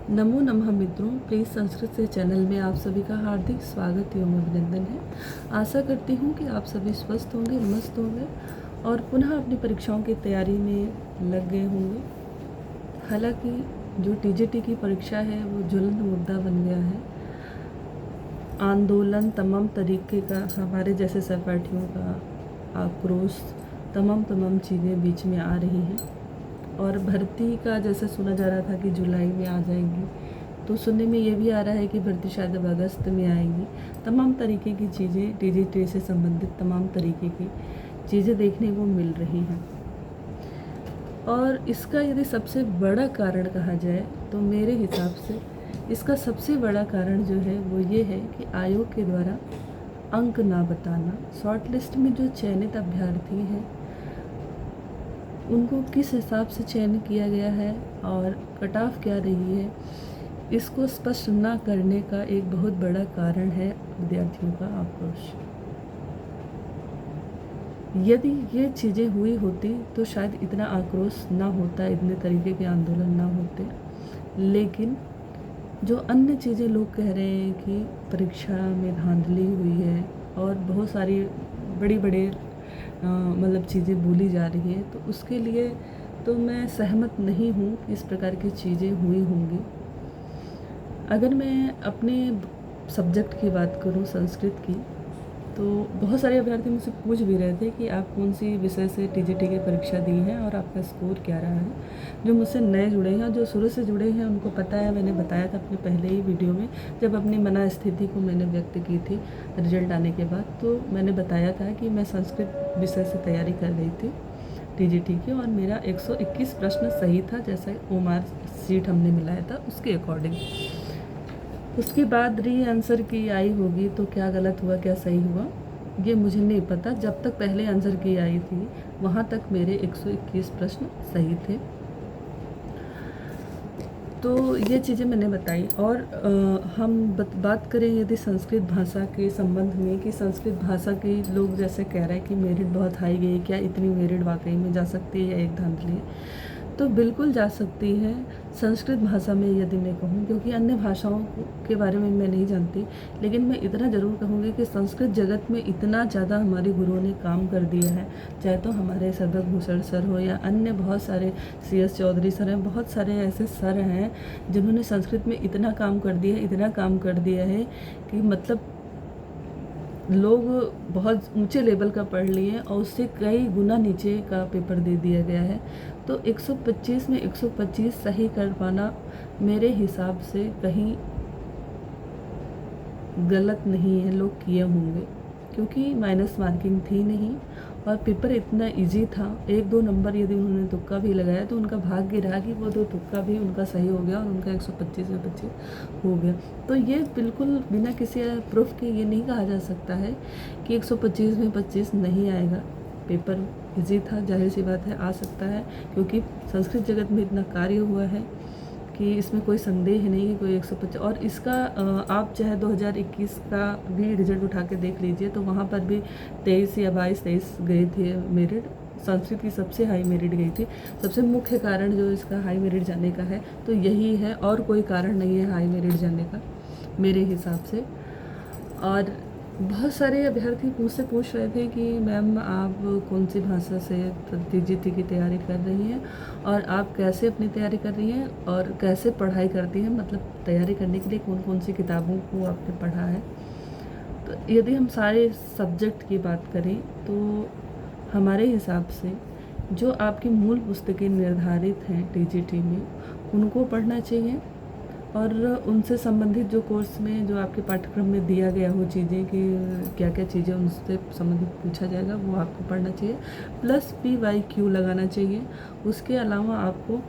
नमो नमः मित्रों, प्लीज़ संस्कृत से चैनल में आप सभी का हार्दिक स्वागत एवं अभिनंदन है। आशा करती हूँ कि आप सभी स्वस्थ होंगे, मस्त होंगे और पुनः अपनी परीक्षाओं की तैयारी में लग गए होंगे। हालांकि जो टीजीटी की परीक्षा है वो ज्वलंत मुद्दा बन गया है। आंदोलन तमाम तरीके का, हमारे जैसे सहपाठियों का आक्रोश, तमाम चीज़ें बीच में आ रही हैं। और भर्ती का जैसे सुना जा रहा था कि जुलाई में आ जाएगी, तो सुनने में ये भी आ रहा है कि भर्ती शायद अब अगस्त में आएगी। तमाम तरीके की चीज़ें, टीजीटी से संबंधित तमाम तरीके की चीज़ें देखने को मिल रही हैं। और इसका यदि सबसे बड़ा कारण कहा जाए तो मेरे हिसाब से इसका सबसे बड़ा कारण जो है वो ये है कि आयोग के द्वारा अंक ना बताना। शॉर्ट लिस्ट में जो चयनित अभ्यर्थी हैं उनको किस हिसाब से चयन किया गया है और कट ऑफ क्या रही है, इसको स्पष्ट ना करने का एक बहुत बड़ा कारण है विद्यार्थियों का आक्रोश। यदि ये चीज़ें हुई होती तो शायद इतना आक्रोश ना होता, इतने तरीके के आंदोलन ना होते। लेकिन जो अन्य चीज़ें लोग कह रहे हैं कि परीक्षा में धांधली हुई है और बहुत सारी बड़ी मतलब चीज़ें बोली जा रही है, तो उसके लिए तो मैं सहमत नहीं हूँ कि इस प्रकार की चीज़ें हुई होंगी। अगर मैं अपने सब्जेक्ट की बात करूँ, संस्कृत की, तो बहुत सारे अभ्यर्थी मुझसे पूछ भी रहे थे कि आप कौन सी विषय से टीजीटी की परीक्षा दी है और आपका स्कोर क्या रहा है। जो मुझसे नए जुड़े हैं और जो शुरू से जुड़े हैं उनको पता है, मैंने बताया था अपने पहले ही वीडियो में जब अपनी मना स्थिति को मैंने व्यक्त की थी रिजल्ट आने के बाद, तो मैंने बताया था कि मैं संस्कृत विषय से तैयारी कर रही थी टीजीटी की और मेरा 121 प्रश्न सही था, जैसा ओमार सीट हमने मिलाया था उसके अकॉर्डिंग। उसके बाद री आंसर की आई होगी तो क्या गलत हुआ क्या सही हुआ ये मुझे नहीं पता। जब तक पहले आंसर की आई थी वहाँ तक मेरे 121 प्रश्न सही थे। तो ये चीज़ें मैंने बताई। और हम बात करें यदि संस्कृत भाषा के संबंध में कि संस्कृत भाषा के लोग जैसे कह रहे हैं कि मेरिट बहुत हाई गई, क्या इतनी मेरिट वाकई में जा सकती है या एक धांधली है? तो बिल्कुल जा सकती है संस्कृत भाषा में यदि मैं कहूँ, क्योंकि अन्य भाषाओं के बारे में मैं नहीं जानती, लेकिन मैं इतना ज़रूर कहूँगी कि संस्कृत जगत में इतना ज़्यादा हमारे गुरुओं ने काम कर दिया है, चाहे तो हमारे सर्वभूषण सर हो या अन्य बहुत सारे CS चौधरी सर हैं, बहुत सारे ऐसे सर हैं जिन्होंने संस्कृत में इतना काम कर दिया है, इतना काम कर दिया है कि मतलब लोग बहुत ऊंचे लेवल का पढ़ लिए और उससे कई गुना नीचे का पेपर दे दिया गया है। तो 125 में 125 सही कर पाना मेरे हिसाब से कहीं गलत नहीं है, लोग किए होंगे, क्योंकि माइनस मार्किंग थी नहीं और पेपर इतना इजी था। 1-2 नंबर यदि उन्होंने तुक्का भी लगाया तो उनका भाग्य रहा कि वो 2 तुक्का भी उनका सही हो गया और उनका 125 में 25 हो गया। तो ये बिल्कुल बिना किसी प्रूफ के ये नहीं कहा जा सकता है कि 125 में 25 नहीं आएगा। पेपर इजी था, जाहिर सी बात है आ सकता है, क्योंकि संस्कृत जगत में इतना कार्य हुआ है कि इसमें कोई संदेह नहीं कि कोई 125। और इसका आप चाहे 2021 का भी रिजल्ट उठा के देख लीजिए तो वहाँ पर भी 23 या 23 गए थे मेरिट। संस्कृत की सबसे हाई मेरिट गई थी। सबसे मुख्य कारण जो इसका हाई मेरिट जाने का है तो यही है, और कोई कारण नहीं है हाई मेरिट जाने का मेरे हिसाब से। और बहुत सारे अभ्यर्थी मुझसे पूछ रहे थे कि मैम आप कौन सी भाषा से टीजीटी की तैयारी कर रही हैं और आप कैसे अपनी तैयारी कर रही हैं और कैसे पढ़ाई करती हैं, मतलब तैयारी करने के लिए कौन कौन सी किताबों को आपने पढ़ा है। तो यदि हम सारे सब्जेक्ट की बात करें तो हमारे हिसाब से जो आपकी मूल पुस्तकें निर्धारित हैं टीजीटी में उनको पढ़ना चाहिए और उनसे संबंधित जो कोर्स में जो आपके पाठ्यक्रम में दिया गया हो चीज़ें कि क्या क्या चीज़ें उनसे संबंधित पूछा जाएगा वो आपको पढ़ना चाहिए, प्लस PYQ लगाना चाहिए। उसके अलावा आपको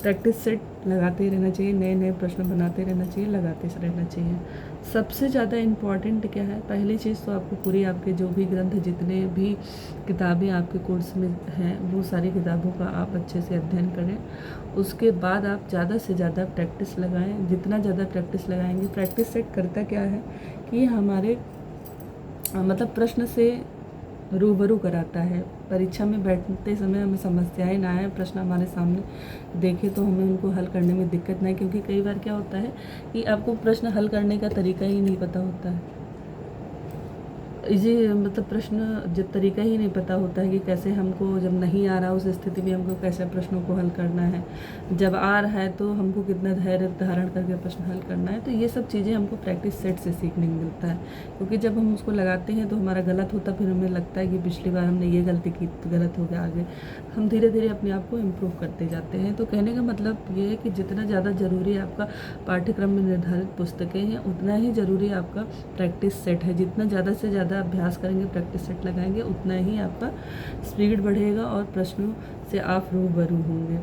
प्रैक्टिस सेट लगाते रहना चाहिए, नए नए प्रश्न बनाते रहना चाहिए, लगाते रहना चाहिए। सबसे ज़्यादा इम्पॉर्टेंट क्या है, पहली चीज़ तो आपको पूरी आपके जो भी ग्रंथ, जितने भी किताबें आपके कोर्स में हैं वो सारी किताबों का आप अच्छे से अध्ययन करें। उसके बाद आप ज़्यादा से ज़्यादा प्रैक्टिस लगाएं। जितना ज़्यादा प्रैक्टिस लगाएंगे, प्रैक्टिस सेट करता क्या है कि हमारे मतलब प्रश्न से रूबरू कराता है। परीक्षा में बैठते समय हमें समस्याएं ना आए, प्रश्न हमारे सामने देखें तो हमें उनको हल करने में दिक्कत ना आए, क्योंकि कई बार क्या होता है कि आपको प्रश्न हल करने का तरीका ही नहीं पता होता है। ये मतलब प्रश्न जब तरीका ही नहीं पता होता है कि कैसे हमको, जब नहीं आ रहा उस स्थिति में हमको कैसे प्रश्नों को हल करना है, जब आ रहा है तो हमको कितना धैर्य धारण करके प्रश्न हल करना है। तो ये सब चीज़ें हमको प्रैक्टिस सेट से सीखने को मिलता है, क्योंकि जब हम उसको लगाते हैं तो हमारा गलत होता, फिर हमें लगता है कि पिछली बार हमने ये गलती की तो गलत हो गया, आगे हम धीरे धीरे अपने आप को इम्प्रूव करते जाते हैं। तो कहने का मतलब ये है कि जितना ज़्यादा ज़रूरी है आपका पाठ्यक्रम में निर्धारित पुस्तकें हैं, उतना ही ज़रूरी आपका प्रैक्टिस सेट है। जितना ज़्यादा से ज़्यादा अभ्यास करेंगे, प्रैक्टिस सेट लगाएंगे, उतना ही आपका स्पीड बढ़ेगा और प्रश्नों से आप रूबरू होंगे।